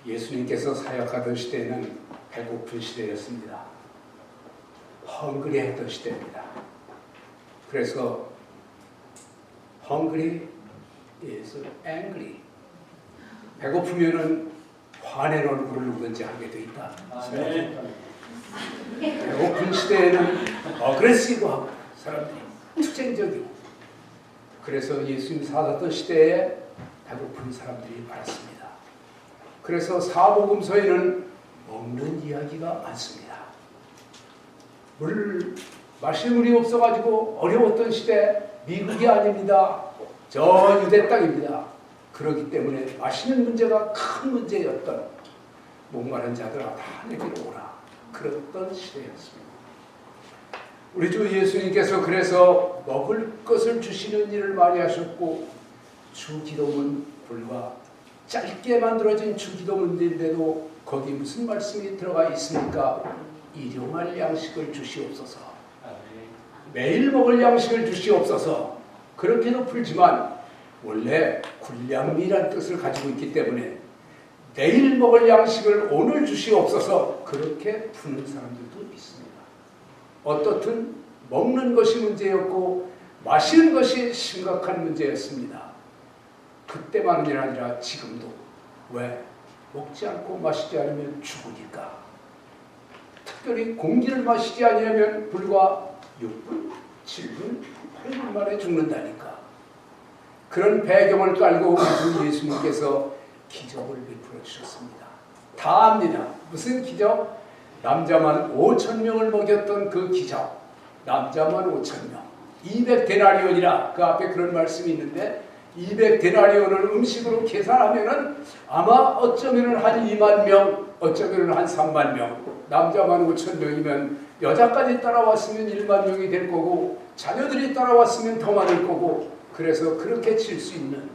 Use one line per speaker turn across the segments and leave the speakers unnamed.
예수님께서 사역하던 시대에는 배고픈 시대였습니다. 헝그리했던 시대입니다. 그래서 hungry is angry. 배고프면은 화낸 얼굴을 누군지 하게 돼 있다. 배고픈 시대에는 어그레시브하고 사람들이 투쟁적이고, 그래서 예수님 사셨던 시대에 배고픈 사람들이 많았습니다. 그래서 사복음서에는 먹는 이야기가 많습니다. 물 마실 물이 없어가지고 어려웠던 시대, 미국이 아닙니다. 저 유대 땅입니다. 그렇기 때문에 마시는 문제가 큰 문제였던, 목마른 자들아 다 내게로 오라, 그랬던 시대였습니다. 우리 주 예수님께서 그래서 먹을 것을 주시는 일을 많이 하셨고, 주기도문 불과 짧게 만들어진 주기도문인데도 거기 무슨 말씀이 들어가 있습니까? 일용할 양식을 주시옵소서. 매일 먹을 양식을 주시옵소서. 그렇게도 풀지만 원래 군량미란 뜻을 가지고 있기 때문에 내일 먹을 양식을 오늘 주시옵소서, 그렇게 푸는 사람들도 있습니다. 어떻든 먹는 것이 문제였고 마시는 것이 심각한 문제였습니다. 그때만이 아니라 지금도. 왜? 먹지 않고 마시지 않으면 죽으니까. 특별히 공기를 마시지 않으면 불과 6분, 7분, 8분 만에 죽는다니까. 그런 배경을 깔고 우리 예수님께서 기적을 베풀어 주셨습니다. 다 압니다. 무슨 기적? 남자만 5,000명을 먹였던 그 기적. 남자만 5,000명. 200데나리온이라 그 앞에 그런 말씀이 있는데, 200데나리온을 음식으로 계산하면은 아마 어쩌면은 한 2만 명, 어쩌면은 한 3만 명. 남자만 5,000명이면 여자까지 따라왔으면 1만 명이 될 거고, 자녀들이 따라왔으면 더 많을 거고, 그래서 그렇게 칠 수 있는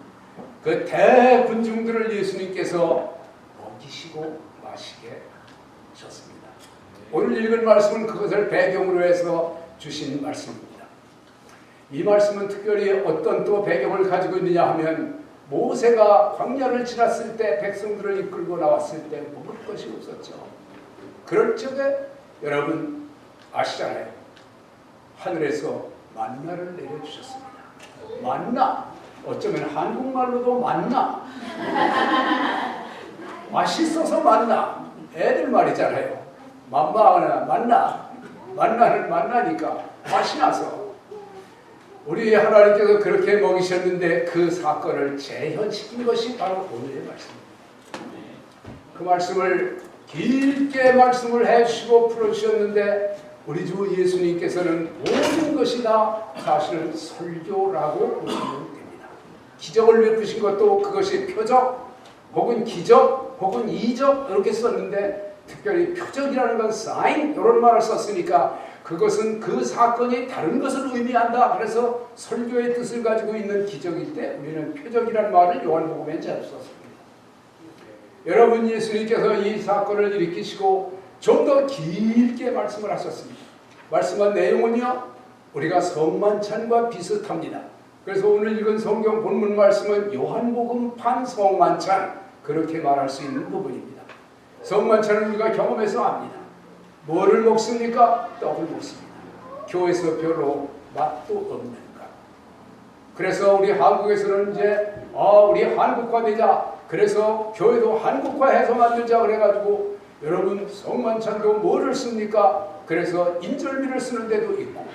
그 대군중들을 예수님께서 먹이시고 마시게 하셨습니다. 오늘 읽은 말씀은 그것을 배경으로 해서 주신 말씀입니다. 이 말씀은 특별히 어떤 또 배경을 가지고 있느냐 하면, 모세가 광야를 지났을 때 백성들을 이끌고 나왔을 때 먹을 것이 없었죠. 그럴 적에 여러분 아시잖아요. 하늘에서 만나를 내려주셨습니다. 만나, 어쩌면 한국말로도 만나, 맛있어서 만나, 애들 말이잖아요. 만마나 만나, 만나는 만나니까 맛이 나서. 우리 하나님께서 그렇게 먹이셨는데 그 사건을 재현시킨 것이 바로 오늘의 말씀입니다. 그 말씀을 길게 말씀을 해주시고 풀어주셨는데, 우리 주 예수님께서는 모든 것이 다 사실은 설교라고 보시면 됩니다. 기적을 베푸신 것도 그것이 표적 혹은 기적 혹은 이적 이렇게 썼는데, 특별히 표적이라는 건 사인 이런 말을 썼으니까 그것은 그 사건이 다른 것을 의미한다. 그래서 설교의 뜻을 가지고 있는 기적일 때 우리는 표적이라는 말을 요한복음에 잘 썼습니다. 여러분, 예수님께서 이 사건을 일으키시고 좀 더 길게 말씀을 하셨습니다. 말씀한 내용은요, 우리가 성만찬과 비슷합니다. 그래서 오늘 읽은 성경 본문 말씀은 요한복음 판 성만찬, 그렇게 말할 수 있는 부분입니다. 성만찬은 우리가 경험해서 압니다. 뭐를 먹습니까? 떡을 먹습니다. 교회에서 별로 맛도 없는 것. 그래서 우리 한국에서는 이제 우리 한국화되자, 그래서 교회도 한국화해서 만들자 그래가지고, 여러분 성만찬도 뭐를 씁니까? 그래서 인절미를 쓰는 데도 있고.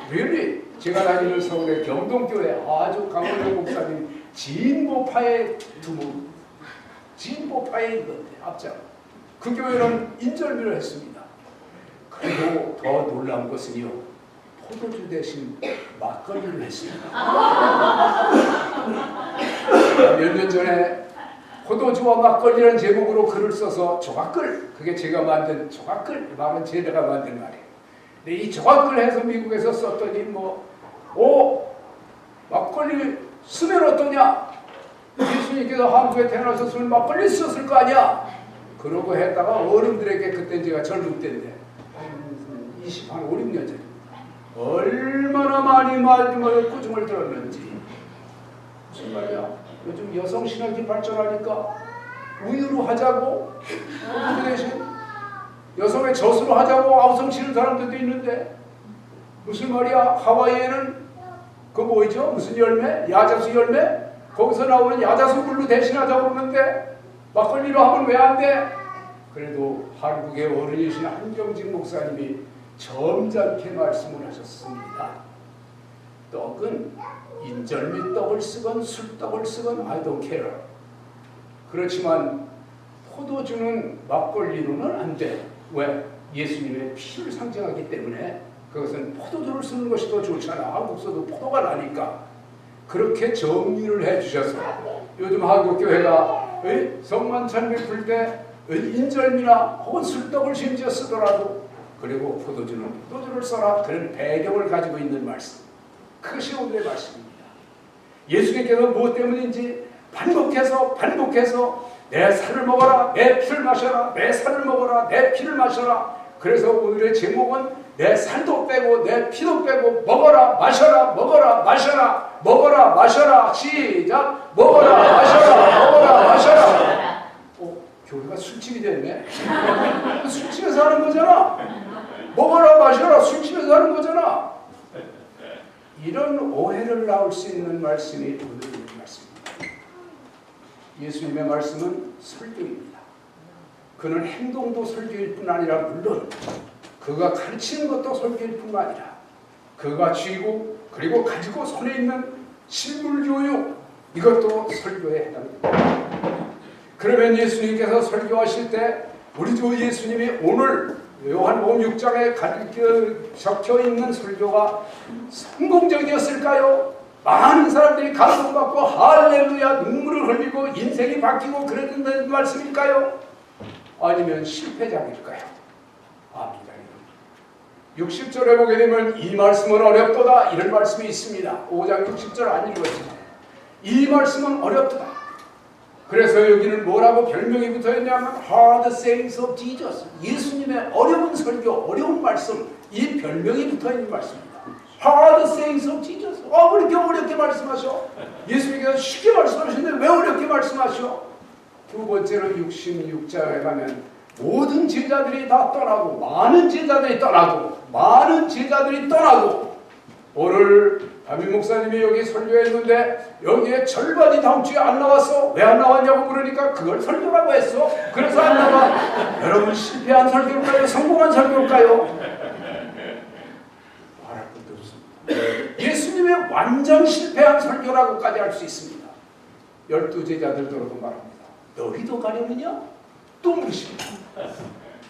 really? 제가 다니는 서울의 경동교회 아주 강원도 목사님 진보파의 두목, 진보파의 이건데 앞장. 그 교회는 인절미를 했습니다. 그리고 더 놀라운 것은요, 포도주 대신 막걸리를 했습니다. 몇 년 전에 포도주와 막걸리라는 제목으로 글을 써서 조각글, 그게 제가 만든 조각글, 말은 제가 만든 말이에요. 근데 이 조각글 해서 미국에서 썼더니 막걸리 쓰면 어떠냐? 예수님께서 한국에 태어나셨으면 막걸리 썼을 거 아니야? 그러고 했다가 어른들에게, 그때 제가 젊은 때인데 한 5, 6년 전입니다. 얼마나 많이 말씀을 꾸중을 들었는지. 무슨 말이야? 요즘 여성신학이 발전하니까 우유로 하자고 그 대신 여성의 젖으로 하자고 아우성 치는 사람들도 있는데 무슨 말이야? 하와이에는 그 뭐죠? 무슨 열매? 야자수 열매? 거기서 나오는 야자수 물로 대신하자고 그러는데 막걸리로 하면 왜 안 돼? 그래도 한국의 어른이신 한경직 목사님이 점잖게 말씀을 하셨습니다. 떡은 인절미 떡을 쓰건 술떡을 쓰건 I don't care. 그렇지만 포도주는 막걸리로는 안 돼. 왜? 예수님의 피를 상징하기 때문에 그것은 포도주를 쓰는 것이 더 좋잖아. 한국서도 포도가 나니까. 그렇게 정리를 해주셔서 요즘 한국교회가 성만찬 베풀 때 인절미나 혹은 술떡을 심지어 쓰더라도 그리고 포도주는 포도주를 써라. 그런 배경을 가지고 있는 말씀. 그것이 오늘의 말씀입니다. 예수님께서 무엇 때문인지 반복해서 내 살을 먹어라, 내 피를 마셔라, 내 살을 먹어라, 내 피를 마셔라. 그래서 오늘의 제목은 내 살도 빼고 내 피도 빼고 먹어라, 마셔라, 먹어라, 마셔라, 먹어라, 마셔라. 시작. 먹어라, 마셔라, 먹어라, 마셔라. 교회가 술집이 됐네. 술집에서 하는 거잖아. 먹어라, 마셔라, 술집에서 하는 거잖아. 이런 오해를 낳을 수 있는 말씀이 오늘의 말씀입니다. 예수님의 말씀은 설교입니다. 그는 행동도 설교일 뿐 아니라 물론 그가 가르치는 것도 설교일 뿐만 아니라 그가 쥐고 그리고 가지고 손에 있는 실물교육 이것도 설교에 해당됩니다. 그러면 예수님께서 설교하실 때 우리 주 예수님이 오늘 요한복음 6장에 적혀있는 설교가 성공적이었을까요? 많은 사람들이 감동받고 할렐루야 눈물을 흘리고 인생이 바뀌고 그랬던 말씀일까요? 아니면 실패작일까요? 아닙니다. 60절에 보게 되면 이 말씀은 어렵도다 이런 말씀이 있습니다. 5장 60절 안 읽었지만 이 말씀은 어렵도다. 그래서 여기는 뭐라고 별명이 붙어있냐면 Hard sayings of Jesus. 예수님의 어려운 설교, 어려운 말씀 이 별명이 붙어있는 말씀입니다. Hard sayings of Jesus. 왜 이렇게 어렵게 말씀하셔? 예수님께서 쉽게 말씀하시는데 왜 어렵게 말씀하셔? 두 번째로 66장에 가면 모든 제자들이 다 떠나고 많은 제자들이 떠나고 오늘 담임 목사님이 여기 설교했는데 여기에 절반이 다음 주에 안 나왔어. 왜 안 나왔냐고 물으니까 그걸 설교라고 했어. 그래서 안 나와. 여러분 실패한 설교일까요? 성공한 설교일까요? 말할 것도 없습니다. 예수님의 완전 실패한 설교라고까지 할 수 있습니다. 12 제자들도 말합니다. 너희도 가려느냐? 또 물으십니다.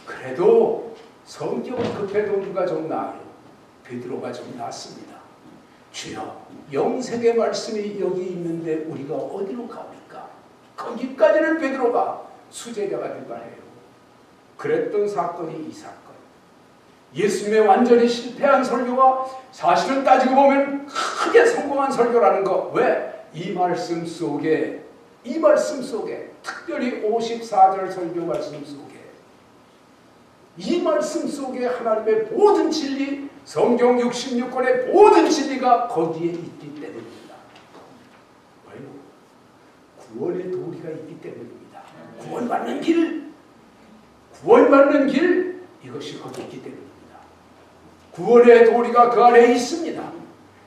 그래도 성격은 급해도 누가 좀 나아요? 베드로가 좀 낫습니다. 주여, 영생의 말씀이 여기 있는데 우리가 어디로 가니까? 거기까지는 베드로가 수제자가 될 거예요. 그랬던 사건이 이 사건. 예수님의 완전히 실패한 설교가 사실은 따지고 보면 크게 성공한 설교라는 거. 왜? 이 말씀 속에 특별히 54절 설교 말씀 속에 이 말씀 속에 하나님의 모든 진리, 성경 66권의 모든 진리가 거기에 있기 때문입니다. 왜요? 구원의 도리가 있기 때문입니다. 구원받는 길 이것이 거기 있기 때문입니다. 구원의 도리가 그 안에 있습니다.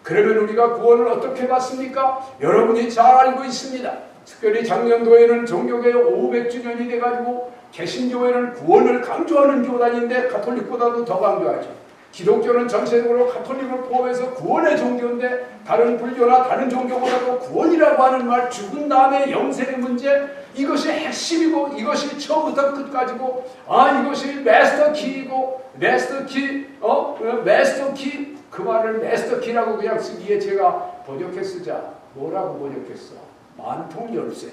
그러면 우리가 구원을 어떻게 받습니까? 여러분이 잘 알고 있습니다. 특별히 작년도에는 종교개혁 500주년이 돼가지고 개신교회는 구원을 강조하는 교단인데 가톨릭보다도 더 강조하죠. 기독교는 전체적으로 가톨릭을 포함해서 구원의 종교인데 다른 불교나 다른 종교보다도 구원이라고 하는 말, 죽은 다음에 영생의 문제, 이것이 핵심이고 이것이 처음부터 끝까지고 이것이 마스터키이고 마스터키 그 말을 마스터키라고 그냥 쓰기에 제가 번역해 쓰자. 뭐라고 번역했어? 만통 열쇠.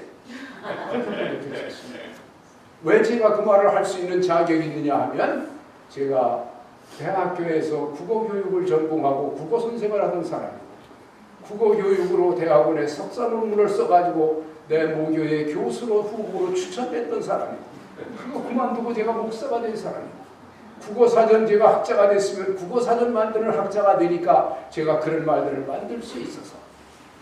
왜 제가 그 말을 할 수 있는 자격이 있느냐 하면 제가 대학교에서 국어교육을 전공하고 국어선생을 하던 사람이고 국어교육으로 대학원에 석사 논문을 써가지고 내 모교의 교수로 후보로 추천됐던 사람이고 그거 그만두고 제가 목사가 된 사람이고 국어사전 제가 학자가 됐으면 국어사전 만드는 학자가 되니까 제가 그런 말들을 만들 수 있어서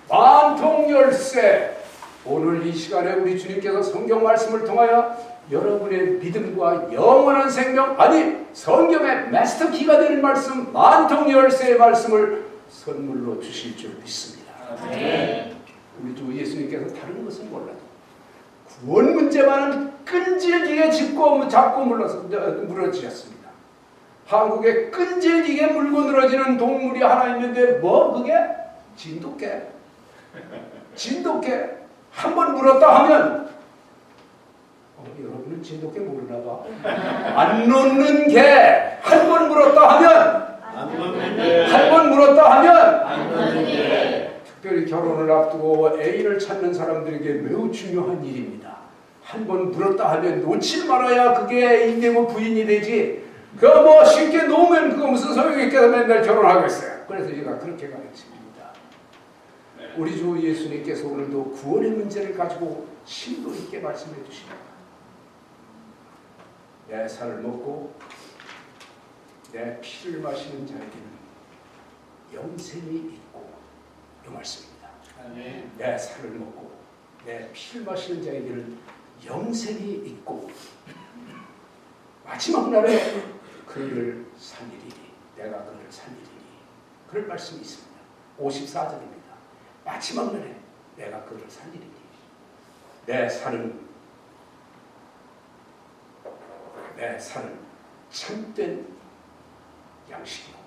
만통 열쇠 오늘 이 시간에 우리 주님께서 성경 말씀을 통하여 여러분의 믿음과 영원한 생명, 아니 성경의 마스터 키가 되는 말씀, 만통 열쇠의 말씀을 선물로 주실 줄 믿습니다.
아멘.
우리 주 예수님께서 다른 것은 몰라도 구원 문제만은 끈질기게 잡고 물어지셨습니다. 한국에 끈질기게 물고 늘어지는 동물이 하나 있는데 뭐 그게? 진돗개. 진돗개. 한번 물었다 하면 여러분은 진돗개 모르나 봐. 안 놓는 개. 한 번 물었다 하면
안 놓는 개.
한 번 물었다 하면
안 놓는 개.
특별히 결혼을 앞두고 애인을 찾는 사람들에게 매우 중요한 일입니다. 한 번 물었다 하면 놓칠 말아야 그게 애인 되고 부인이 되지. 그거 뭐 쉽게 놓으면 그거 무슨 소용이 있겠어. 맨날 결혼하겠어요. 그래서 제가 그렇게 가르칩니다. 우리 주 예수님께서 오늘도 구원의 문제를 가지고 심도 있게 말씀해 주십니다. 내 살을 먹고 내 피를 마시는 자에게는 영생이 있고, 이 말씀입니다.
아멘.
내 살을 먹고 내 피를 마시는 자에게는 영생이 있고 마지막 날에 그를 살리리니, 내가 그를 살리리니, 그럴 말씀이 있습니다. 54절입니다. 마지막 날에 내가 그를 살리리니, 내 살은 참된 양식이고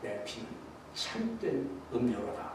내 피는 참된 음료로다.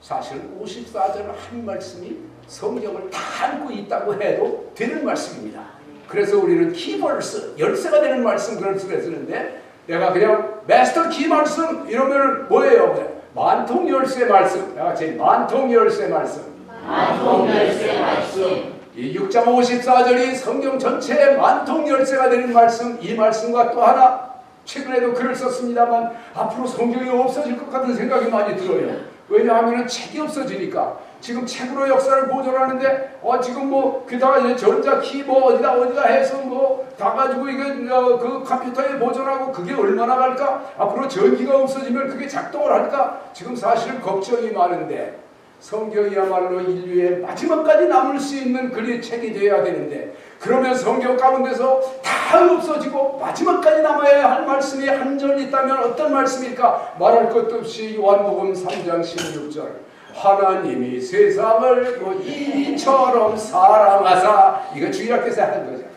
사실 54절 한 말씀이 성경을 다 안고 있다고 해도 되는 말씀입니다. 그래서 우리는 키버스, 열쇠가 되는 말씀, 그런 식으로 쓰는데, 내가 그냥 마스터 키 말씀 이러면 뭐예요? 만통 열쇠 말씀. 내가 제 만통 열쇠 말씀.
만통 열쇠 말씀.
이 6장 54절이 성경 전체의 만통 열쇠가 되는 말씀. 이 말씀과 또 하나, 최근에도 글을 썼습니다만 앞으로 성경이 없어질 것 같은 생각이 많이 들어요. 왜냐하면 책이 없어지니까. 지금 책으로 역사를 보존하는데 지금 뭐 게다가 이제 전자키 뭐 어디다 해서 뭐 다 가지고 이거 그 컴퓨터에 보존하고 그게 얼마나 갈까? 앞으로 전기가 없어지면 그게 작동을 할까? 지금 사실 걱정이 많은데, 성경이야말로 인류의 마지막까지 남을 수 있는 그리 책이 되어야 되는데, 그러면 성경 가운데서 다 없어지고 마지막까지 남아야 할 말씀이 한 절 있다면 어떤 말씀일까? 말할 것도 없이 요한복음 3장 16절, 하나님이 세상을 이처럼 사랑하사, 이거 주일학교에서 하는 거잖아요.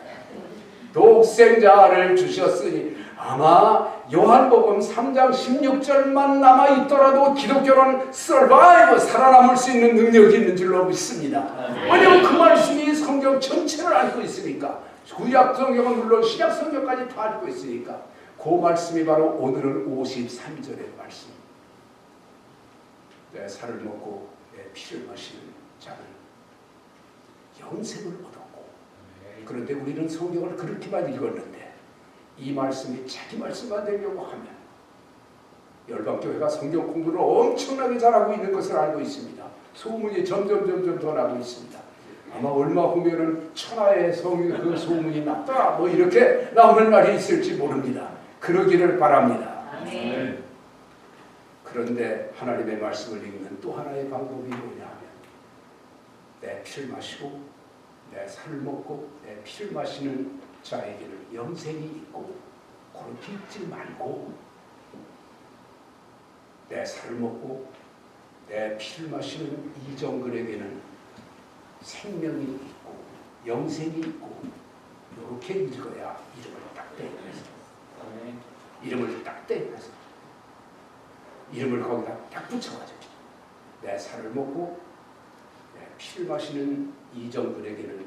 독생자를 주셨으니, 아마 요한복음 3장 16절만 남아있더라도 기독교는 서바이브, 살아남을 수 있는 능력이 있는 줄로 믿습니다. 왜냐하면 그 말씀이 성경 전체를 안고 있으니까. 구약 성경은 물론 신약 성경까지 다 안고 있으니까. 그 말씀이 바로 오늘은 53절의 말씀. 내 살을 먹고 내 피를 마시는 자는 영생을 얻었고, 그런데 우리는 성경을 그렇게만 읽었는데 이 말씀이 자기 말씀만 되려고 하면 열방교회가 성경 공부를 엄청나게 잘하고 있는 것을 알고 있습니다. 소문이 점점 더 나고 있습니다. 아마 얼마 후면은 천하의 그 소문이 났다 뭐 이렇게 나오는 날이 있을지 모릅니다. 그러기를 바랍니다.
아멘.
그런데 하나님의 말씀을 읽는 또 하나의 방법이 뭐냐 하면, 내 피를 마시고 내 살을 먹고 내 피를 마시는 자에게는 영생이 있고, 그렇게 읽지 말고 내 살을 먹고 내 피를 마시는 이정근에게는 생명이 있고 영생이 있고, 이렇게 읽어야 이름을 딱 떼면서, 이름을 딱 떼면서 이름을 거기다 딱 붙여가지고, 내 살을 먹고 내 피를 마시는 이정근에게는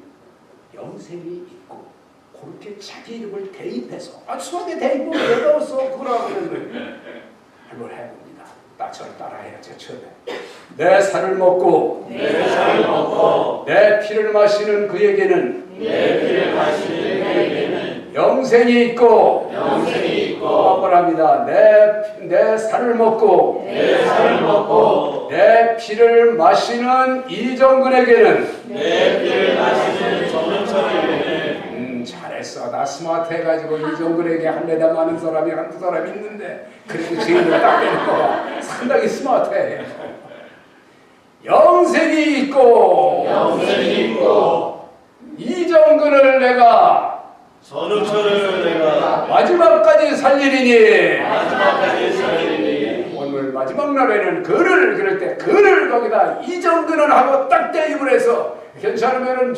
영생이 있고, 그렇게 자기 이름을 대입해서, 수학에 대입은 왜 넣었어? 그러라고 그러면 한번 해봅니다. 저를 따라해야죠. 처음에 내 살을 먹고 내 피를 마시는 그에게는 영생이 있고, 한번 합니다. 내 살을 먹고 내 피를 마시는 이정근에게는 잘했어. 나 스마트해가지고 이정근에게 할래다 많은 사람이 한두 사람 있는데, 그래도 지금은 딱 되는 거야. 상당히 스마트해. 영생이 있고
영생이 있고
이정근을 내가
선우철을 내가
마지막까지 살리리니.
마지막까지 살리니.
오늘 마지막 날에는 그를 그럴 때 그를 거기다 이정근을 하고 딱 대입을 해서 괜찮으면은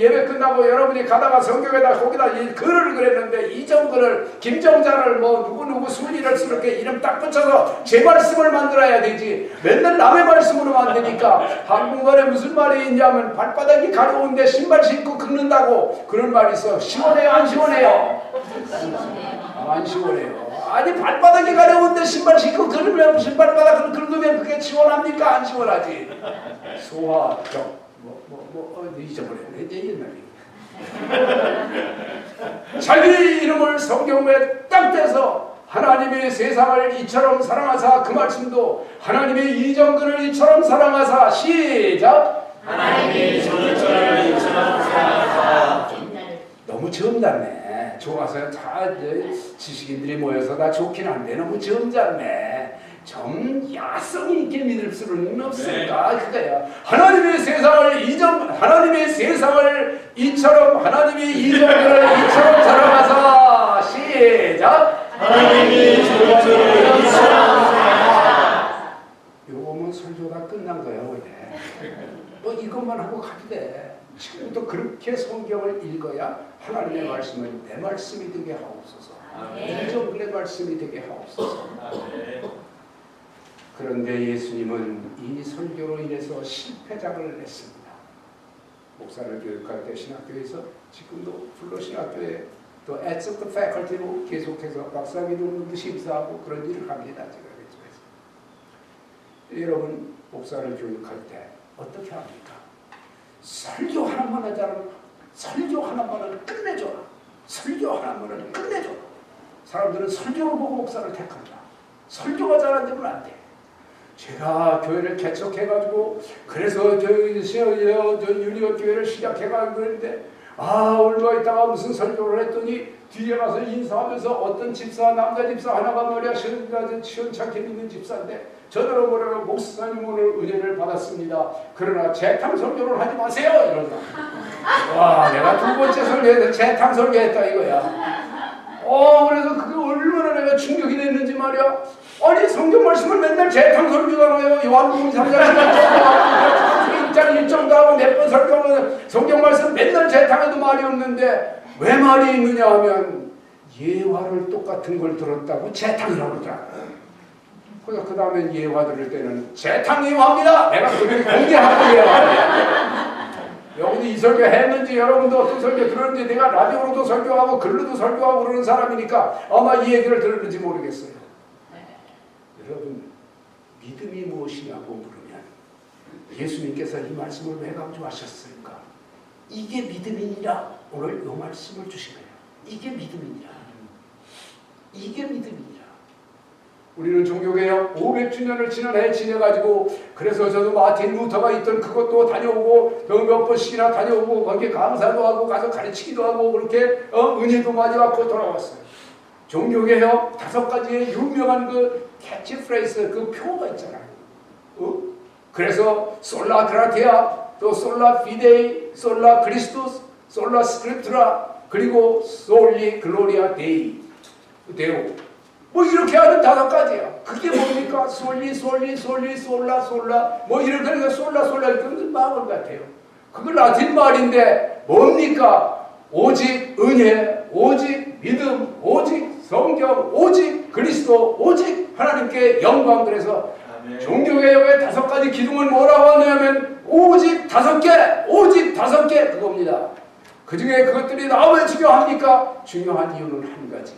예배 끝나고 여러분이 가다가 성경에다 거기다 이 글을 그랬는데 이정글을 김정자를 뭐 누구 순위를 이렇게 이름 딱 붙여서 제 말씀을 만들어야 되지 맨날 남의 말씀으로 만드니까 한국말에 무슨 말이 있냐면 발바닥이 가려운데 신발 신고 긁는다고 그런 말이 있어. 시원해요 안 시원해요? 안 시원해요. 아니 발바닥이 가려운데 신발 신고 긁으면 신발바닥을 긁으면 그게 시원합니까? 안 시원하지. 소화정 잊어버렸네. 이제 옛날에 자기 이름을 성경에 딱 대서 하나님의 세상을 이처럼 사랑하사 그 말씀도 하나님의 이정근을 이처럼 사랑하사 시작
하나님이 선우철을 이처럼 사랑하사.
너무 점잖네. 좋아서 다 지식인들이 모여서 다 좋긴 한데 너무 점잖네. 좀 야성이 있게 믿을 수는 없을까? 그거야. 하나님의 세상을 이처럼 하나님의 이정을 이처럼 사랑하사 시작.
하나님이 선우철을 이처럼 사랑하사.
요거면 설교가 끝난 거야 원래. 뭐 이것만 하고 가도 돼. 지금부터 그렇게 성경을 읽어야 하나님의 말씀은 내 말씀이 되게 하옵소서. 이정의 말씀이 되게 하옵소서. 그런데 예수님은 이 설교로 인해서 실패작을 냈습니다. 목사를 교육할 때 신학교에서 지금도 플러 신학교에 또 As of the Faculty로 계속해서 박사학위도 심사하고 그런 일을 합니다. 제가 그쪽에서. 여러분 목사를 교육할 때 어떻게 합니까? 설교 하나만 하자면 설교 하나만은 끝내줘라. 설교 하나만은 끝내줘라. 사람들은 설교를 보고 목사를 택한다. 설교가 잘안 되면 안 돼. 제가 교회를 개척해가지고 그래서 유니온 교회를 시작해가지고 그랬는데 얼마 있다가 무슨 설교를 했더니 뒤에 가서 인사하면서 어떤 집사 남자 집사 하나가 말이야 시원찮게 믿는 집사인데 전화로 뭐라고 목사님 오늘 은혜를 받았습니다. 그러나 재탕 설교를 하지 마세요 이런다. 와 내가 두 번째 설교에서 재탕 설교했다 이거야. 그래서 그게 얼마나 내가 충격이 됐는지 말이야. 아니 성경 말씀을 맨날 재탕 설교잖아요. 요한복음 3장 1장 하고 몇 번 설교하면 성경 말씀 맨날 재탕해도 말이 없는데 왜 말이 있느냐 하면 예화를 똑같은 걸 들었다고 재탕이라고 그러더라. 그래서 그 다음에 예화 들을 때는 재탕 예화입니다. 내가 그렇게 공개하고 예화합니다. 여러분이 이 설교 했는지 여러분도 어떤 설교 들었는지 내가 라디오로도 설교하고 글로도 설교하고 그러는 사람이니까 아마 이 얘기를 들었는지 모르겠어요. 여러분 믿음이 무엇이냐고 물으면 예수님께서 이 말씀을 왜 강조하셨을까? 이게 믿음이니라. 오늘 이 말씀을 주신 거예요. 이게 믿음이니라. 이게 믿음이니라. 우리는 종교개혁 500주년을 지난해 지내가지고 그래서 저도 마틴 루터가 있던 그것도 다녀오고 몇 번씩이나 다녀오고 거기에 강사도 하고 가서 가르치기도 하고 그렇게 은혜도 많이 받고 돌아왔어요. 종교개혁 5가지의 유명한 그 캐치프레이즈 그 표가 있잖아요. 그래서 솔라 그라티아, 또 솔라 피데이, 솔라 크리스토스, 솔라 스크립트라, 그리고 솔리 글로리아 데이, 데오. 뭐 이렇게 하는 5가지야. 그게 뭡니까? 솔리, 솔라, 뭐 이렇게 하니까 솔라, 이렇게 무슨 마을 같아요. 그거 라틴 말인데 뭡니까? 오직 은혜, 오직 믿음, 오직 성경, 오직 그리스도, 오직 하나님께 영광. 그래서 종교개혁의 5가지 기둥은 뭐라고 하냐면 오직 5개, 오직 5개 그겁니다. 그 중에 그것들이 왜 중요합니까? 중요한 이유는 한 가지.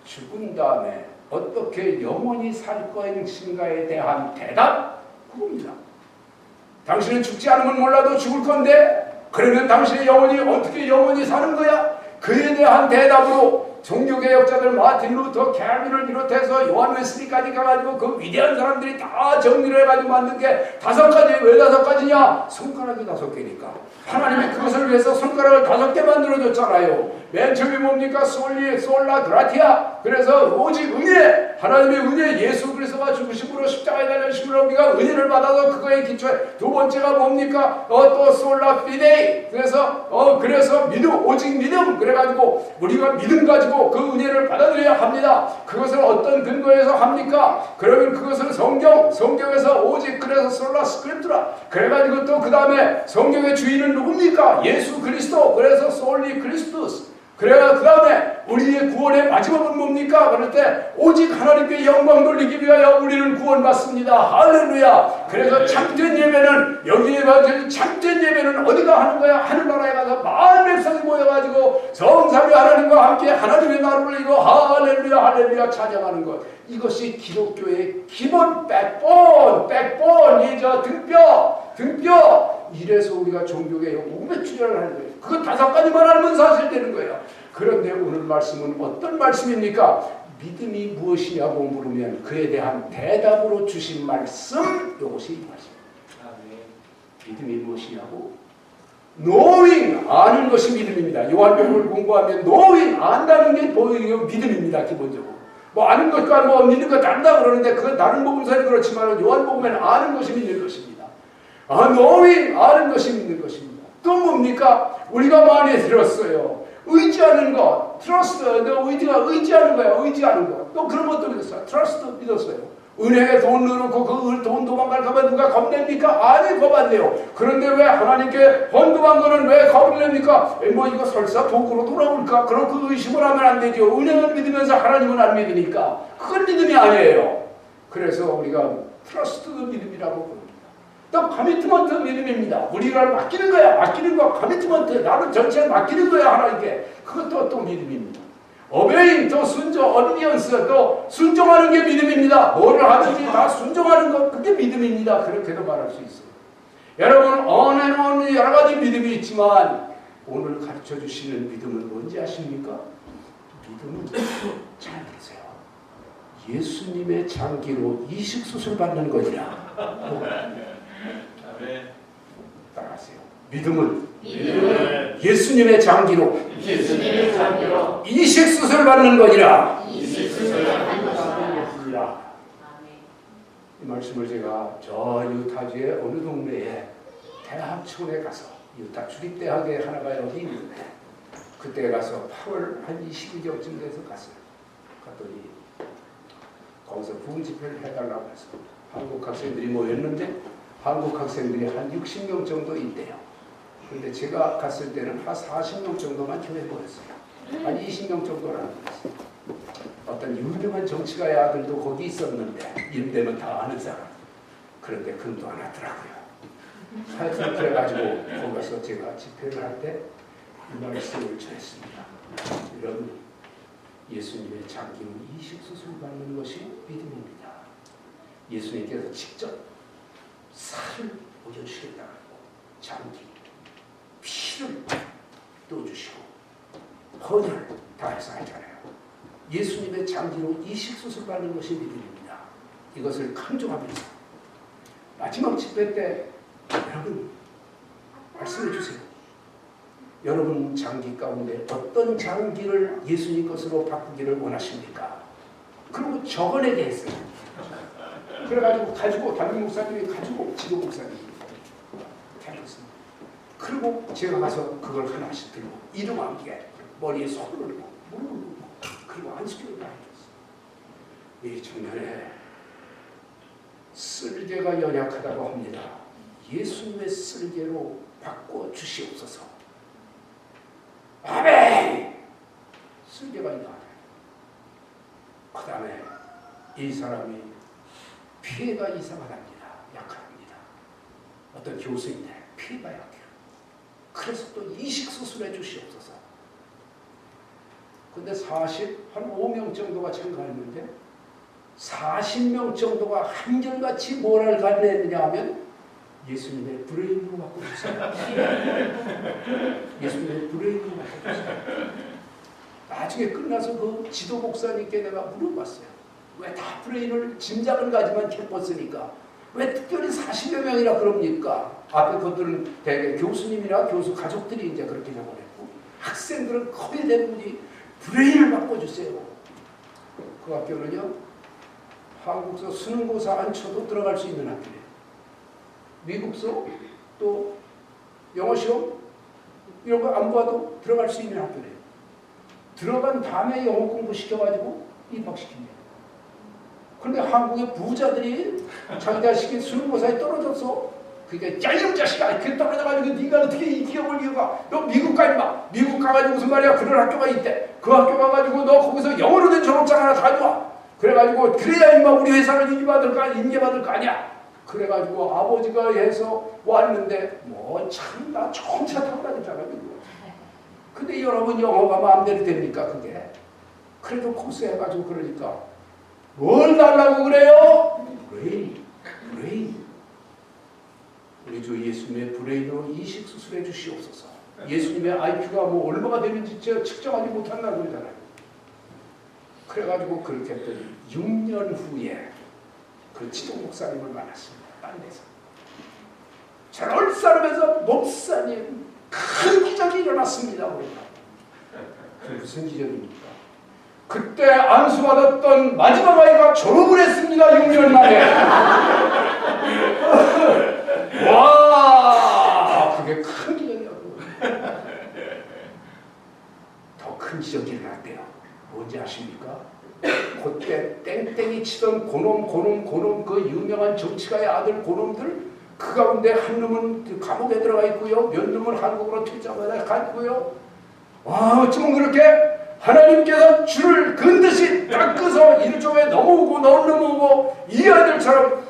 죽은 다음에 어떻게 영원히 살 것인가에 대한 대답 그겁니다. 당신은 죽지 않으면 몰라도 죽을 건데 그러면 당신의 영혼이 어떻게 영원히 사는 거야? 그에 대한 대답으로 종교개혁자들 마틴 루터, 캘빈을 비롯해서 요한 웨슬리까지 가가지고 그 위대한 사람들이 다 정리를 해가지고 만든 게 5가지. 왜 5가지냐? 손가락이 5개니까 하나님이 그것을 위해서 손가락을 5개 만들어줬잖아요. 맨 처음에 뭡니까? 솔라 그라티아. 그래서 오직 은혜, 하나님의 은혜, 예수 그리스도가 죽으심으로 십자가에 달려주심으로 우리가 은혜를 받아서 그거에 기초해. 두 번째가 뭡니까? 또 솔라 피데이. 그래서 믿음, 오직 믿음. 그래가지고 우리가 믿음 가지고 그 은혜를 받아들여야 합니다. 그것을 어떤 근거에서 합니까? 그러면 그것은 성경에서 오직 그래서 솔라 스크립트라. 그래가지고 또 그 다음에 성경의 주인은 누굽니까? 예수 그리스도. 그래서 솔리 그리스도스. 그래야 그 다음에 우리의 구원의 마지막은 뭡니까? 그럴 때 오직 하나님께 영광 돌리기 위하여 우리는 구원받습니다. 할렐루야. 그래서 참된 예배는 여기에 맞은 참된 예배는 어디가 하는 거야? 하늘나라에 가서 많은 백성이 모여가지고 성삼위 하나님과 함께 하나님의 나라를 이루고 할렐루야 할렐루야 찬양하는 것. 이것이 기독교의 기본 백본 등뼈. 이래서 우리가 종교에 500주년을 하는 거예요. 그거 5가지만 알면 사실 되는 거예요. 그런데 오늘 말씀은 어떤 말씀입니까? 믿음이 무엇이냐고 물으면 그에 대한 대답으로 주신 말씀, 이것이 이 말씀입니다. 믿음이 무엇이냐고? knowing, 아는 것이 믿음입니다. 요한복음을 공부하면 knowing, 안다는 게 믿음입니다. 기본적으로. 뭐 아는 것과 뭐 믿는 것 다르다 그러는데 그 다른 복음서는 그렇지만 요한복음에는 아는 것이 믿는 것입니다. knowing, 아는 것이 믿는 것입니다. 또 뭡니까? 우리가 많이 들었어요. 의지하는 것, trust, 의지가 의지하는 거야. 의지하는 것. 또 그런 것도 믿었어요. trust 믿었어요. 은행에 돈 넣어놓고 그 돈 도망갈까봐 누가 겁냅니까? 아니, 겁 안 내요. 그런데 왜 하나님께 돈 도망가는 왜 겁을 냅니까? 뭐 이거 설사 도구로 돌아올까? 그런 그 의심을 하면 안 되죠. 은행을 믿으면서 하나님은 안 믿으니까. 그건 믿음이 아니에요. 그래서 우리가 trust도 믿음이라고 부릅니다. 또 커미트먼트 믿음입니다. 우리가 맡기는 거야. 맡기는 거 커미트먼트. 나를 전체에 맡기는 거야 하나님께. 그것도 또 믿음입니다. obeying, 또 순종, obedience, 또 순종하는 게 믿음입니다. 뭐를 하든지 다 순종하는 것, 그게 믿음입니다. 그렇게도 말할 수 있어요. 여러분 on and on 여러 가지 믿음이 있지만 오늘 가르쳐 주시는 믿음은 뭔지 아십니까? 믿음은 잘 들으세요. 예수님의 장기로 이식수술 받는 거니라. 따라하세요. 믿음은 예수님의 장기로 이식수술 받는 거니라. 이 말씀을 제가 저 유타주의 어느 동네에 대학촌에 가서 유타 주립대학에 하나가 여기 있는데 그때 가서 8월 한 20일경쯤 돼서 갔어요. 갔더니 거기서 부흥 집회를 해달라고 해서 한국 학생들이 모였는데 한국 학생들이 한 60명 정도 있대요. 근데 제가 갔을 때는 한 40명 정도만 교회 모였어요. 한 20명 정도라는 거였어요. 어떤 유명한 정치가의 아들도 거기 있었는데 이름되면 다 아는 사람. 그런데 금도 안 하더라고요. 하여튼 그래가지고 거기서 제가 집회를 할 때 이 말씀을 전했습니다. 여러분, 예수님의 장기로 이식수술 받는 것이 믿음입니다. 예수님께서 직접 살을 올려주시겠다고 장기, 피를 떠주시고 헌혈을 다 해서 하잖아요. 예수님의 장기로 이식수술 받는 것이 믿음입니다. 이것을 강조하면서 마지막 집회 때 여러분 말씀해 주세요. 여러분 장기 가운데 어떤 장기를 예수님 것으로 바꾸기를 원하십니까? 그리고 적어내게 했어요. 그래가지고 담임 목사님이 가지고 지도 목사님이 캠프했습니다. 그리고 제가 가서 그걸 하나씩 들고 이름 함께 머리에 손을 올리고 물을 올리고 그리고 안수기를 다 해줬어요. 이 청년에 쓸개가 연약하다고 합니다. 예수님의 쓸개로 바꿔 주시옵소서. 아멘! 쓸개가 있다. 그 다음에 이 사람이 피해가 이상하답니다. 약합니다. 어떤 교수인데 피해가 약해요. 그래서 또 이식수술해 주시옵소서. 근데 한 5명 정도가 참가했는데 40명 정도가 한결같이 뭐를 간냈느냐 하면 예수님의 브레인으로 바꿔주세요. 예수님의 브레인으로 바꿔주세요. 나중에 끝나서 그 지도 목사님께 내가 물어봤어요. 왜 다 브레인을 짐작은 가지만 캐뻤으니까 왜 특별히 40여 명이나 그럽니까? 앞에 것들은 대개 교수님이나 교수 가족들이 이제 그렇게 적어냈고 학생들은 거의 대부분이 브레인을 바꿔주세요. 그 학교는요, 한국서 수능고사 안 쳐도 들어갈 수 있는 학교예요. 미국서 또 영어 시험 이런 거 안 봐도 들어갈 수 있는 학교래요. 들어간 다음에 영어 공부 시켜가지고 입학시킵니다. 그런데 한국의 부자들이 자기 자식이 수능고사에 떨어졌어. 그러니까 야 이놈 자식아, 그 떨어져가지고 네가 어떻게 이 기업을 이어가? 너 미국 가 임마. 미국 가가지고 무슨 말이야? 그런 학교가 있대. 그 학교 가가지고 너 거기서 영어로 된 졸업장 하나 가져와. 그래가지고 그래야 임마 우리 회사를 인계받을 거 아니야. 그래가지고 아버지가 해서 왔는데 뭐 참 나 좋은 차 타고 다녔잖아. 근데 여러분 영어가 마음대로 됩니까 그게? 그래도 코스 해가지고 그러니까 뭘 달라고 그래요? 브레인. 우리 주 예수님의 브레인으로 이식 수술해 주시옵소서. 예수님의 IQ가 뭐 얼마가 되는지 측정하지 못한다고 그러잖아요. 그래가지고 그렇게 했더니 6년 후에 그 지도 목사님을 만났습니다. 딴 데서. 저럴싸름해서 목사님 큰 기적이 일어났습니다. 그 무슨 기적입니까? 그때 안수받았던 마지막 아이가 졸업을 했습니다. 6년 만에. 와, 그게 큰 기적이라고. 더 큰 기적이 일어났대요. 뭔지 아십니까? 그때 땡땡이 치던 고놈 그 유명한 정치가의 아들 고놈들 그 가운데 한 놈은 감옥에 들어가 있고요. 몇 놈은 한국으로 퇴장을 가 있고요. 와, 어쩌면 그렇게 하나님께서 줄을 건듯이 닦아서 이쪽에 넘어오고 넘어오고 이 아들처럼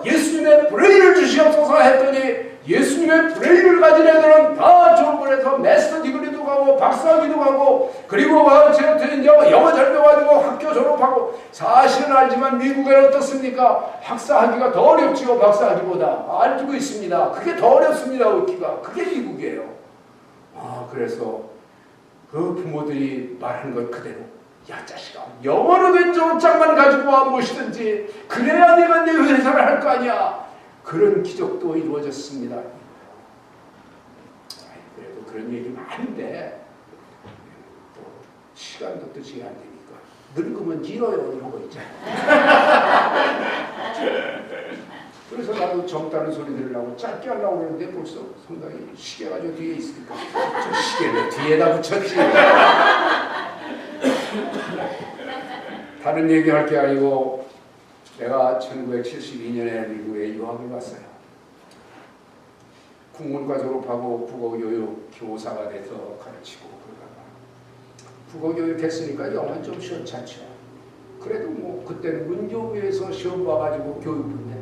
예수님의 브레인을 주시옵소서 했더니 예수님의 브레인을 가진 애들은 다 졸업을 해서 마스터 디그리도 가고 박사학위도 가고 그리고 영어 잘 배워가지고 학교 졸업하고 사실은 알지만 미국에는 어떻습니까? 학사학위가 더 어렵지요. 박사학위보다. 알고 있습니다. 그게 더 어렵습니다. 얻기가. 그게 미국이에요. 그래서 그 부모들이 말하는 것 그대로 야 자식아 영어로 된 졸업장만 가지고 와 무엇이든지 그래야 내가 내 회사를 할 거 아니야. 그런 기적도 이루어졌습니다. 그래도 그런 얘기 많은데 또 시간도 또 지가 안 되니까 늙으면 길어요 이런 거 있잖아요. 그래서 나도 젊다는 소리 들으려고 짧게 하려고 그러는데 벌써 상당히 시계가 저 뒤에 있으니까 저 시계를 뒤에다 붙였지. 다른 얘기할 게 아니고 내가 1972년에 미국에 유학을 갔어요. 국문과 졸업하고 국어교육 교사가 돼서 가르치고 그러다가 국어교육 했으니까 영어는 좀 시원찮죠. 그래도 뭐 그때는 문교부에서 시험 봐가지고 교육부인데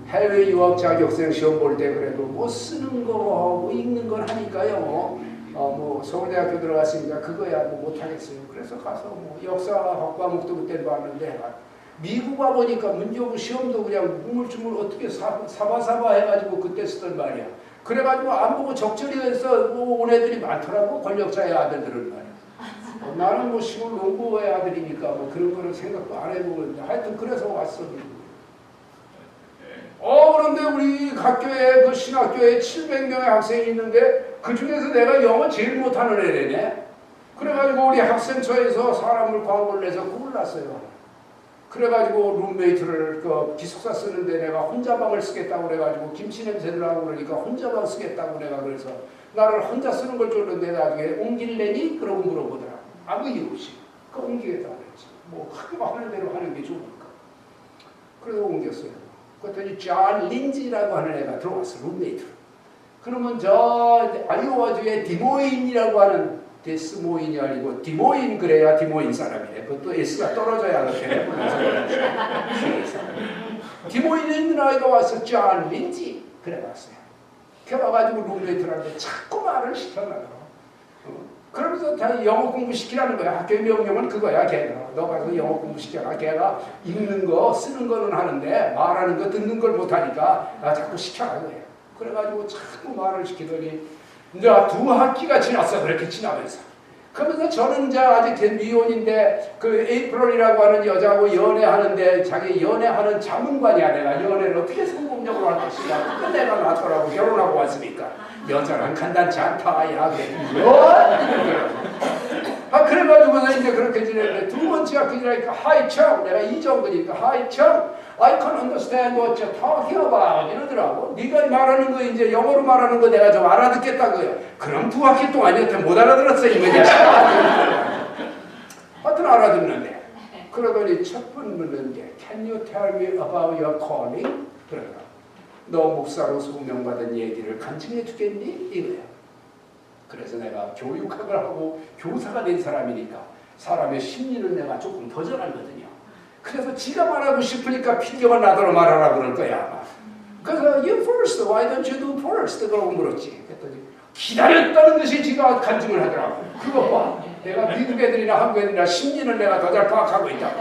해외 유학 자격생 시험 볼 때 그래도 뭐 쓰는 거 하고 읽는 걸 하니까요. 뭐 서울대학교 들어갔으니까 그거야 뭐 못하겠어요. 그래서 가서 뭐 역사학 과목도 그때 봤는데 미국 와 보니까 문교부 시험도 그냥 우물쭈물 어떻게 사바사바 해가지고 그때 쓰던 말이야. 그래가지고 안 보고 적절히 해서 온 애들이 많더라고. 권력자의 아들들은 말이야. 나는 뭐 시골 농부의 아들이니까 뭐 그런 거를 생각도 안 해보고 하여튼 그래서 왔어. 그런데 우리 학교에 그 신학교에 700명의 학생이 있는데 그 중에서 내가 영어 제일 못하는 애래네. 그래가지고 우리 학생처에서 사람을 광고를 내서 구불났어요. 그래가지고 룸메이트를 그 기숙사 쓰는데 내가 혼자 방을 쓰겠다고 그래가지고 김치 냄새 나고 그러니까 혼자 방 쓰겠다고 내가 그래서 나를 혼자 쓰는 걸 줬는데 나중에 옮길래니? 그러고 물어보더라. 아무 이유 없이. 그 옮기겠다고 그랬지. 뭐 학교가 하는 대로 하는 게 좋으니까. 그래서 옮겼어요. 그랬더니 존 린지라고 하는 애가 들어왔어. 룸메이트로. 그러면 저 아이오와주의 디모인이라고 하는 데스모인이 아니고 디모인 그래야 디모인 사람이래. 그것도 S가 떨어져야 그렇게 불러서 디모인에 있는 아이가 와서 존 린지 그래 왔어요. 걔 와가지고 룸메이트라는데 자꾸 말을 시켜놔요. 그러면서 다 영어 공부 시키라는 거야. 학교의 명령은 그거야. 걔가 너 가서 영어 공부 시켜라. 걔가 읽는 거 쓰는 거는 하는데 말하는 거 듣는 걸 못하니까 자꾸 시켜라 거야. 그래가지고 자꾸 말을 시키더니 이제 2학기가 지났어. 그렇게 지나면서. 그러면서 저는 이제 아직 미혼인데 그 에이프릴이라고 하는 여자하고 연애하는데 자기 연애하는 자문관이야. 내가 연애를 어떻게 성공적으로 할 것이냐. 끝내가 낫더라고. 결혼하고 왔으니까. 여자랑 간단치 않다. 야, 그래가지고는 이제 그렇게 지내는데 두 번째 학기 지나니까 Hi Chum, 내가 이정근이니까 Hi Chum, I can understand what you're talking about 이러더라고. 네가 말하는 거 이제 영어로 말하는 거 내가 좀 알아듣겠다고요. 그럼 두 학기 동안 여태 못 알아들었어 이거냐. 하여튼 알아듣는데 그러더니 첫 번문은 게 Can you tell me about your calling? 그러더라. 너 목사로 소명받은 얘기를 간증해 주겠니? 이거야. 그래서 내가 교육학을 하고 교사가 된 사람이니까 사람의 심리는 내가 조금 더 잘 알거든요. 그래서 지가 말하고 싶으니까 핑계가 나더러 말하라 그럴 거야 아마. 그래서 you first, why don't you do first? 그러고 물었지. 그랬더니 기다렸다는 듯이 지가 간증을 하더라고. 그거 봐. 내가 미국 애들이나 한국 애들이나 심리는 내가 더 잘 파악하고 있다.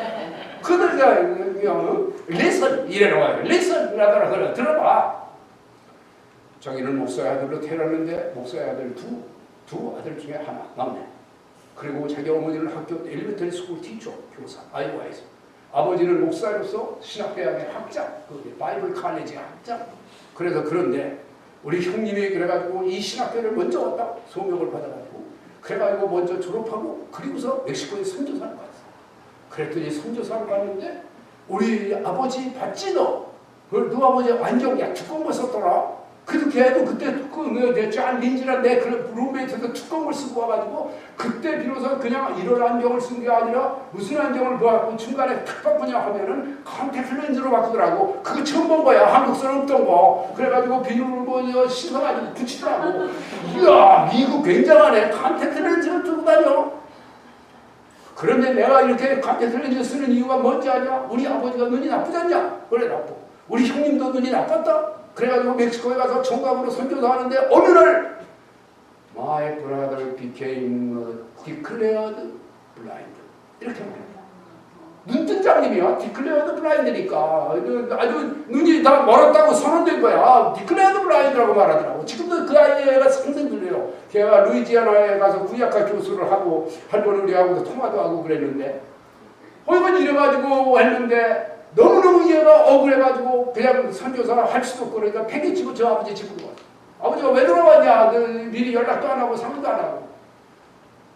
그들가 그냥 listen 이래로 와요. listen 하더라. 그래 들어봐. 자기는 목사의 아들로 태어났는데 목사의 아들 두 아들 중에 하나 남매. 그리고 자기 어머니는 학교 엘리멘터리 스쿨 티처 교사 아이오와에서. 아버지는 목사로서 신학대학의 학장, 그 바이블 칼리지 학장. 그래서 그런데 우리 형님이 그래가지고 이 신학교를 먼저 왔다 소명을 받아가지고 그래가지고 먼저 졸업하고 그리고서 멕시코에 선교사를 갔어. 그랬더니 선교사를 갔는데 우리 아버지 봤지 너? 그 아버지 안경 야 두꺼운 거 썼더라. 그래도 걔도 그때 짠 린지란 내 그 룸메이트도 두꺼운 걸 쓰고 와가지고 그때 비로소 그냥 이런 안경을 쓴 게 아니라 무슨 안경을 보았고 중간에 탁 바꾸냐 하면은 컨택트 렌즈로 바꾸더라고. 그거 처음 본 거야. 한국서는 없던 거. 그래가지고 비누를 뭐 씻어가지고 붙이더라고. 이야 미국 굉장하네. 컨택트 렌즈를 두고 다녀. 그런데 내가 이렇게 컨택트 렌즈 쓰는 이유가 뭔지 아냐? 우리 아버지가 눈이 나쁘잖냐? 그래 나쁘. 우리 형님도 눈이 나빴다. 그래가지고 멕시코에 가서 총각으로 선교도 하는데 어느 날 My brother became declared blind 이렇게 말합니다. 눈뜬장님이야. declared blind니까 아주 눈이 다 멀었다고 선언된 거야. declared blind라고 말하더라고. 지금도 그 아이가 상상 들려요. 걔가 루이지아나에 가서 구약학 교수를 하고 한 번 우리하고도 통화도 하고 그랬는데 이건 이래가지고 했는데 너무너무 얘가 억울해가지고 그냥 선교사 할 수도 없고 그러니까 팽개치고 저 아버지 집으로 왔어. 아버지가 왜 돌아왔냐? 미리 연락도 안 하고 상담도 안 하고.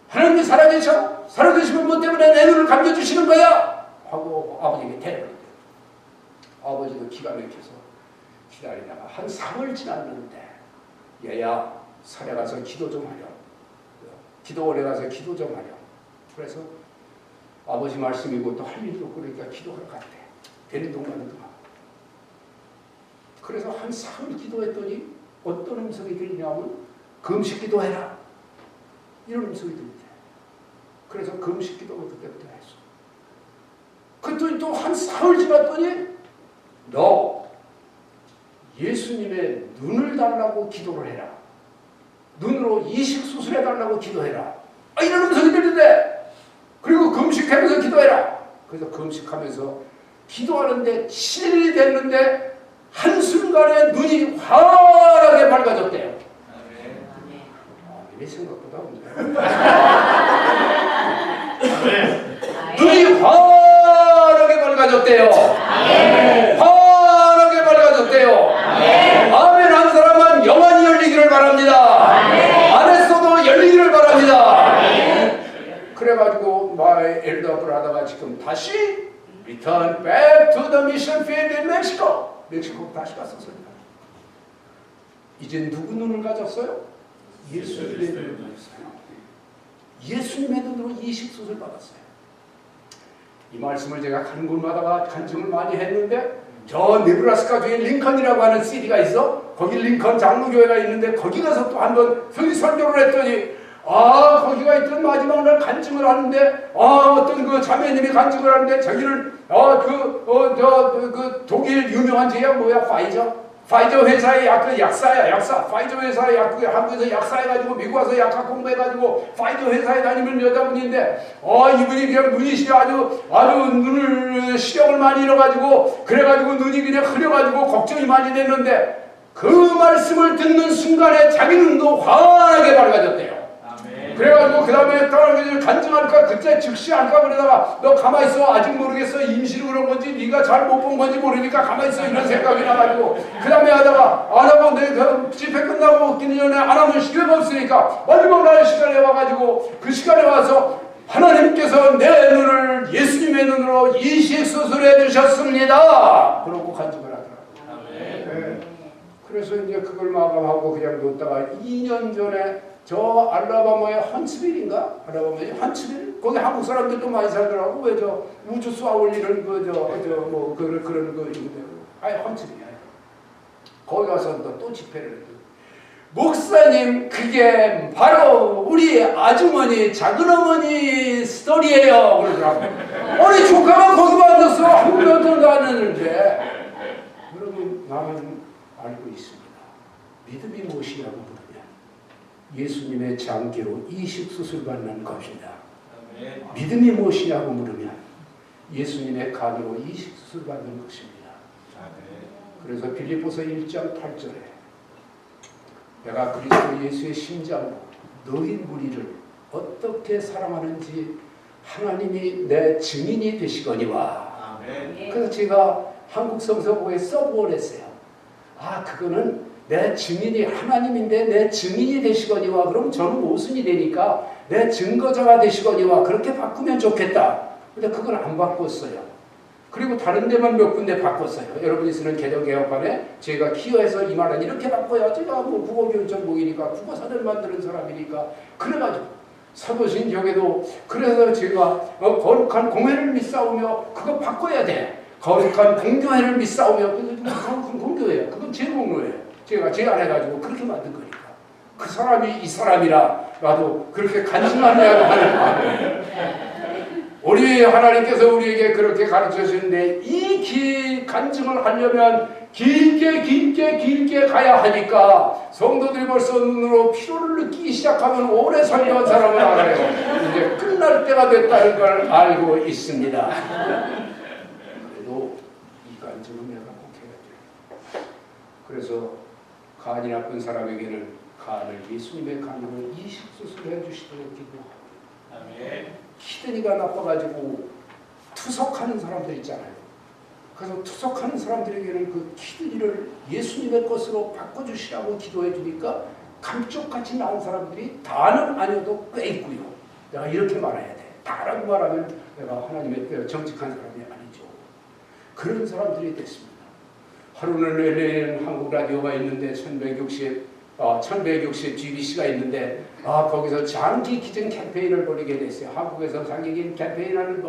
하나님이 살아계셔? 살아계시면 뭐 때문에 내 눈을 감겨주시는 거야? 하고 아버지에게 대버렸대요. 아버지도 기가 막혀서 기다리다가 한 3월 지났는데 얘야 산에 가서 기도 좀 하렴. 기도원에 가서 기도 좀 하렴. 그래서 아버지 말씀이고 또 할 일도 없고 그러니까 기도하러 갔대. 되는 동안은 동안. 그래서 한 3일 기도했더니 어떤 음성이 들리냐면 금식 기도해라. 이런 음성이 들리대. 그래서 금식 기도를 그때부터 했어. 그랬더니 또 한 4일 지났더니 너 예수님의 눈을 달라고 기도를 해라. 눈으로 이식 수술해달라고 기도해라. 이런 음성이 들리대. 그리고 금식하면서 기도해라. 그래서 금식하면서 기도하는데 7일이 됐는데 한순간에 눈이 환하게 밝아졌대요. 내 생각보다 눈이 환하게 밝아졌대요. 환하게 밝아졌대요. 아멘 한 사람은 영원히 열리기를 바랍니다. 안 했어도 열리기를 바랍니다. 그래가지고 마의 엘더 브라더가 지금 다시 Return back to the mission field in Mexico. 멕시코 다시 갔었습니다. 이제 누구 눈을 가졌어요? 예수님의 눈을 가졌어요. 예수님의 눈으로 이식 수술 받았어요. 이 말씀을 제가 가는 곳마다 간증을 많이 했는데 저 네브라스카주에 링컨이라고 하는 시티가 있어. 거기 링컨 장로교회가 있는데 거기 가서 또 한번 설교를 했더니 거기가 있던 마지막 날 간증을 하는데 어떤 그 자매님이 간증을 하는데 자기는 그 독일 유명한 제약 뭐야 파이저 회사의 약사 파이저 회사의 한국에서 약사해가지고 미국 와서 약학 공부해가지고 파이저 회사에 다니는 여자분인데 이분이 그냥 눈이 아주 눈을 시력을 많이 잃어가지고 그래가지고 눈이 그냥 흐려가지고 걱정이 많이 됐는데 그 말씀을 듣는 순간에 자기 눈도 환하게 밝아졌대요. 그래가지고 그 다음에 간증할까 그때 즉시 할까 그러다가 너 가만히 있어 아직 모르겠어 임시로 그런 건지 네가 잘 못 본 건지 모르니까 가만히 있어 이런 생각이 나가지고 그 다음에 하다가 안 하고 내 집회 끝나고 기는 전에 안 하면 시간이 없으니까 마지막 날의 시간에 와가지고 그 시간에 와서 하나님께서 내 눈을 예수님의 눈으로 이식 수술해 주셨습니다. 그러고 간증을 하더라고요. 네. 그래서 이제 그걸 마감하고 그냥 놓다가 2년 전에 저 알라바마의 헌츠빌인가? 알라바마의 헌츠빌? 거기 한국 사람들도 많이 살더라고. 왜 저 우주 쏘아올리는 뭐 그런 거 있는데. 아니 헌츠빌이야. 거기 가서 또 집회를 했죠. 목사님 그게 바로 우리 아주머니 작은어머니 스토리예요. 그러더라고. 아니 조카가 거기 앉아서 한 명도 안 했는데 여러분 나는 알고 있습니다. 믿음이 무엇이냐고 물으면 예수님의 장기로 이식수술 받는 것입니다. 믿음이 무엇이냐고 물으면 예수님의 간으로 이식수술 받는 것입니다. 그래서 빌립보서 1장 8절에 내가 그리스도 예수의 심장으로 너희 무리를 어떻게 사랑하는지 하나님이 내 증인이 되시거니와. 그래서 제가 한국 성서보에 써보냈어요. 아 그거는 내 증인이 하나님인데 내 증인이 되시거니와. 그럼 저는 모순이 되니까 내 증거자가 되시거니와 그렇게 바꾸면 좋겠다. 근데 그건 안 바꿨어요. 그리고 다른 데만 몇 군데 바꿨어요. 여러분이 쓰는 개정개혁판에 제가 기여해서 이 말은 이렇게 바꿔야 제가 뭐 국어교육 전공이니까 국어사를 만드는 사람이니까 그래가지고 사도신경에도 그래서 제가 거룩한 공회를 믿사오며 그거 바꿔야 돼. 거룩한 공교회를 믿사오며 거룩한 공교회야. 그건 제 공로예요. 제가 제안해가지고 그렇게 만든 거니까. 그 사람이 이 사람이라 나도 그렇게 간증하려고 하는 마음이에요. 우리 하나님께서 우리에게 그렇게 가르쳐 주시는데 이 간증을 하려면 길게 가야 하니까 성도들이 벌써 눈으로 피로를 느끼기 시작하면 오래 설교한 사람은 알아요. 이제 끝날 때가 됐다는 걸 알고 있습니다. 그래도 이 간증은 내가 꼭 해야 돼요. 그래서 간이 나쁜 사람에게는 간을 예수님의 간으로 이식수술을 해주시도록 기도합니다. 아멘. 키드니가 나빠가지고 투석하는 사람들 있잖아요. 그래서 투석하는 사람들에게는 그 키드니를 예수님의 것으로 바꿔주시라고 기도해 주니까 감쪽같이 나온 사람들이 다는 아니어도 꽤 있고요. 내가 이렇게 말해야 돼. 다라고 말하면 내가 하나님의 정직한 사람이 아니죠. 그런 사람들이 됐습니다. 하루는 LA에는 한국 라디오가 있는데 1160 GBC가 있는데 거기서 장기 기증 캠페인을 벌이게 됐어요. 한국에서 장기 기증 캠페인하는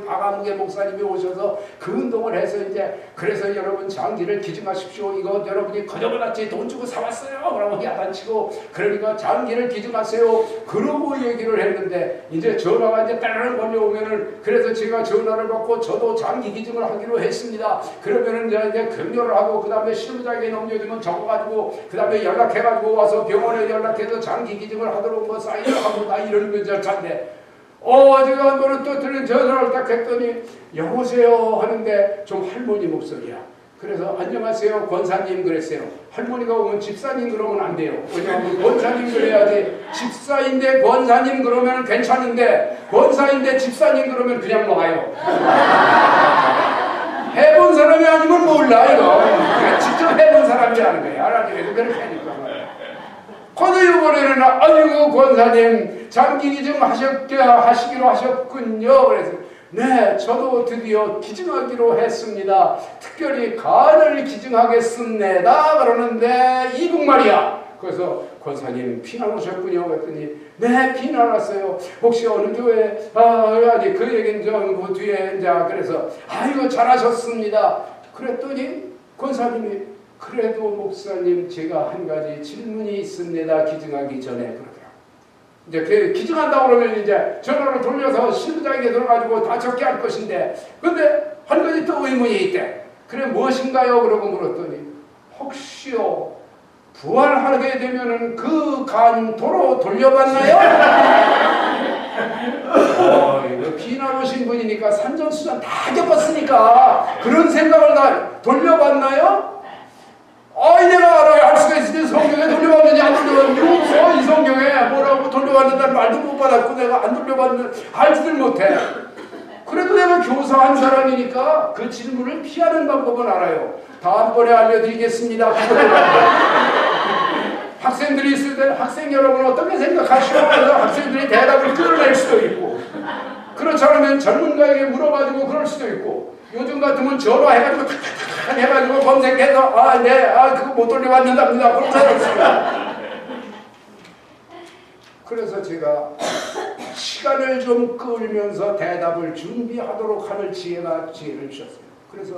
박아무개 목사님이 오셔서 그 운동을 해서 이제 그래서 여러분 장기를 기증하십시오. 이거 여러분이 거저같이 돈 주고 사왔어요. 그러고 야단치고 그러니까 장기를 기증하세요. 그러고 얘기를 했는데 이제 전화가 이제 따르르 걸려오면은 그래서 제가 전화를 받고 저도 장기 기증을 하기로 했습니다. 그러면은 이제 격려를 하고 그 다음에 실무자에게 넘겨주면 적어가지고 그 다음에 연락해가지고 와서 병원에 연락해서 장기 기증을 하도록 뭐 사인을 하고 다 이런 거 절차인데 제가 한 번은 또 들은 전화를 딱 했더니 여보세요 하는데 좀 할머니 목소리야. 그래서 안녕하세요 권사님 그랬어요. 할머니가 오면 집사님 그러면 안 돼요. 왜냐하면 권사님 그래야지. 집사인데 권사님 그러면 괜찮은데 권사인데 집사님 그러면 그냥 먹어요. 해본 사람이 아니면 몰라 이거. 직접 해본 사람이 하는 거야. 알아들어서 그렇게 하니까. 그래도 이번에는 아이고 권사님 장기 기증 하시기로 하셨군요. 그래서 네 저도 드디어 기증하기로 했습니다. 특별히 간을 기증하겠습니다. 그러는데 이북 말이야. 그래서 권사님 피난 오셨군요. 그랬더니 네 피난 왔어요. 혹시 어느 교회 아니 그 얘기는 좀 뒤에 이제 그래서 아이고 잘하셨습니다. 그랬더니 권사님이 그래도 목사님 제가 한 가지 질문이 있습니다. 기증하기 전에 그러더라고요. 이제 그 기증한다고 그러면 이제 전화를 돌려서 실무장에게 들어가지고 다 적게 할 것인데 근데 한 가지 또 의문이 있대. 그래 무엇인가요? 그러고 물었더니 혹시요 부활하게 되면은 그 간 도로 돌려받나요? 이거 피난 오신 분이니까 산전수전 다 겪었으니까 그런 생각을 다 돌려받나요? 내가 알아요. 알 수가 있으니 이 성경에 돌려받느냐 안 돌려받느냐 없어. 이 성경에 뭐라고 돌려받는다는 말도 못 받았고 내가 안 돌려받는 알지들 못해. 그래도 내가 교사한 사람이니까 그 질문을 피하는 방법은 알아요. 다음번에 알려드리겠습니다. 학생들이 있을 때 학생 여러분 어떻게 생각하시오? 그래서 학생들이 대답을 끌어낼 수도 있고 그렇지 않으면 전문가에게 물어가지고 그럴 수도 있고 요즘 같으면 전화해가지고 탁탁탁 해가지고 검색해서 그거 못 돌려받는답니다. 그런 사람 있습니다. 그래서 제가 시간을 좀 끌면서 대답을 준비하도록 하는 지혜를 주셨어요. 그래서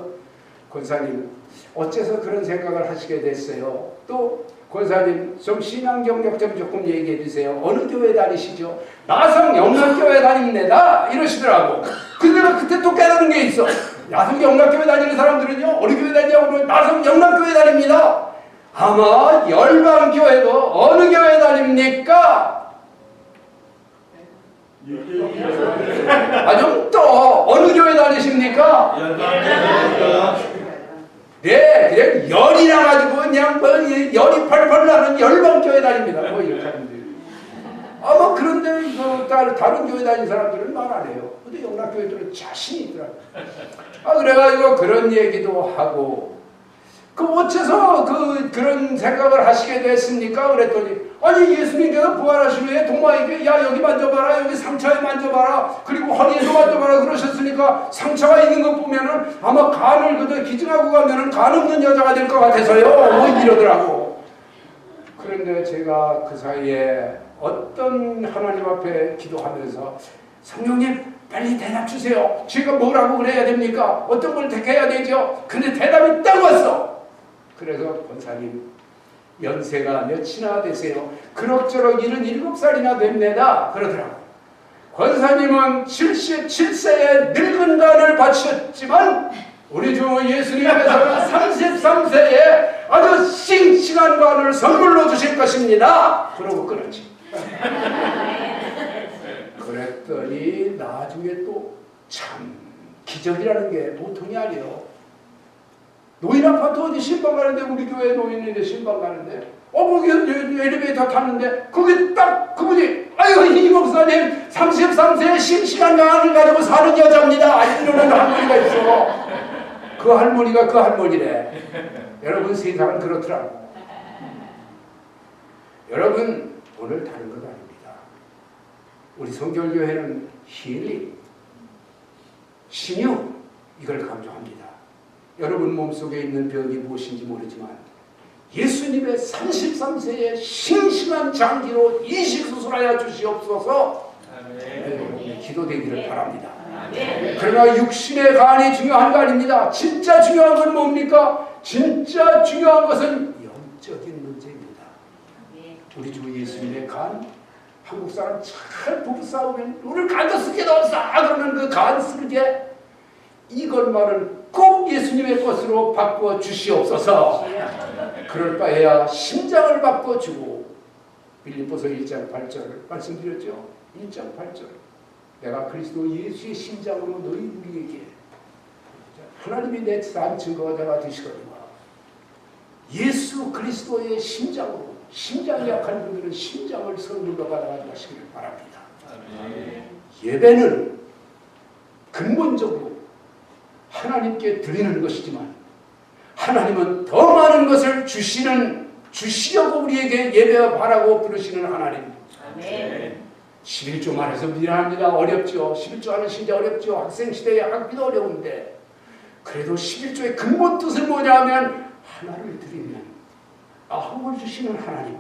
권사님 어째서 그런 생각을 하시게 됐어요? 또 권사님 좀 신앙 경력 좀 조금 얘기해 주세요. 어느 교회 다니시죠? 나성 영락교회 다닙니다. 이러시더라고. 근데 내가 그때 또 깨달은 게 있어. 나성 영락교회 다니는 사람들은요 어느 교회 다니냐고 그러면 나성 영락교회 다닙니다. 아마 열방교회도 어느 교회 다닙니까? 좀 또 어느 교회 다니십니까? 네, 그냥 열이 나가지고 그냥 뭐 열이 펄펄 나는 열방교회 다닙니다. 뭐 이렇게 하는데 아마 그런데 다른 교회 다니는 사람들은 말 안 해요. 근데 영락교회들은 자신이 있더라고요. 그래가지고 그런 얘기도 하고 어째서 그런 생각을 하시게 됐습니까? 그랬더니 아니 예수님께서 부활하신 후에 동마에게 야 여기 만져봐라 여기 상처에 만져봐라 그리고 허리에도 만져봐라 그러셨으니까 상처가 있는 것 보면은 아마 간을 그저 기증하고 가면은 간 없는 여자가 될 것 같아서요 뭐 이러더라고. 그런데 제가 그 사이에 어떤 하나님 앞에 기도하면서 성령님 빨리 대답 주세요. 제가 뭐라고 그래야 됩니까? 어떤 걸 택해야 되죠? 근데 대답이 딱 왔어. 그래서 권사님 연세가 몇이나 되세요? 그럭저럭 77살이나 됩니다. 그러더라고요. 권사님은 77세에 늙은 간을 바쳤지만 우리 주 예수님께서는 33세에 아주 싱싱한 간을 선물로 주실 것입니다. 그러고 끊었지. 그랬더니 나중에 또 참 기적이라는 게 보통이 아니에요. 노인 아파트 어디 신방 가는데 우리 교회 노인인데 신방 가는데 거기 엘리베이터 탔는데 거기 딱 그분이 아유 이 목사님 33세에 싱싱한 간을 가지고 사는 여자입니다. 이러는 할머니가 있어. 그 할머니가 그 할머니래. 여러분 세상은 그렇더라고. 여러분 오늘 다른 것 아닙니다. 우리 성결교회는 힐링, 신유 이걸 강조합니다. 여러분 몸속에 있는 병이 무엇인지 모르지만 예수님의 33세의 싱싱한 장기로 이식수술하여 주시옵소서. 여러분의 기도되기를 바랍니다. 그러나 육신의 간이 중요한 거 아닙니다. 진짜 중요한 건 뭡니까? 진짜 중요한 것은 영적인 문제입니다. 우리 주 예수님의 간, 한국 사람 잘 부부싸우면 오늘 간도 쓸 게 없어 그러는 그 간 쓸게 이것만은 꼭 예수님의 것으로 바꿔 주시옵소서. 그럴 바에야 심장을 바꿔주고 빌립보서 1장 8절 말씀드렸죠. 1장 8절 내가 그리스도 예수의 심장으로 너희 우리에게 하나님이 내 산 증거자가 되시거니와 예수 그리스도의 심장으로 심장이 약한 분들은 심장을 선물로 받아가시기를 바랍니다. 예배는 근본적으로 하나님께 드리는 것이지만 하나님은 더 많은 것을 주시려고 우리에게 예배 바라고 부르시는 하나님. 아멘. 11조 말해서 미안합니다. 어렵죠. 11조 하는 신자 어렵죠. 학생 시대에 학비도 어려운데 그래도 11조의 근본 뜻은 뭐냐면 하나를 드리면 아홉을 주시는 하나님.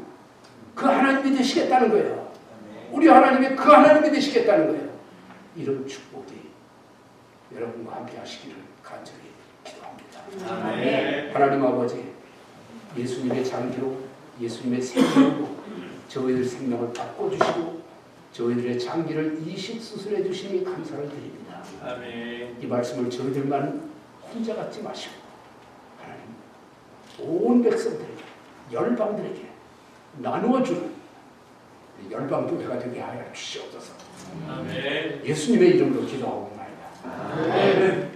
그 하나님이 되시겠다는 거예요. 우리 하나님이 그 하나님이 되시겠다는 거예요. 이런 축복이 여러분과 함께 하시기를 간절히 기도합니다. 아멘. 하나님 아버지 예수님의 장기로 예수님의 생명으로 저희들 생명을 바꿔주시고 저희들의 장기를 이식 수술해 주시니 감사를 드립니다. 아멘. 이 말씀을 저희들만 혼자 갖지 마시고 하나님 온 백성들에게 열방들에게 나누어주는 열방교회가 되게 하여 주시옵소서. 아멘. 예수님의 이름으로 기도하옵나이다. 아멘.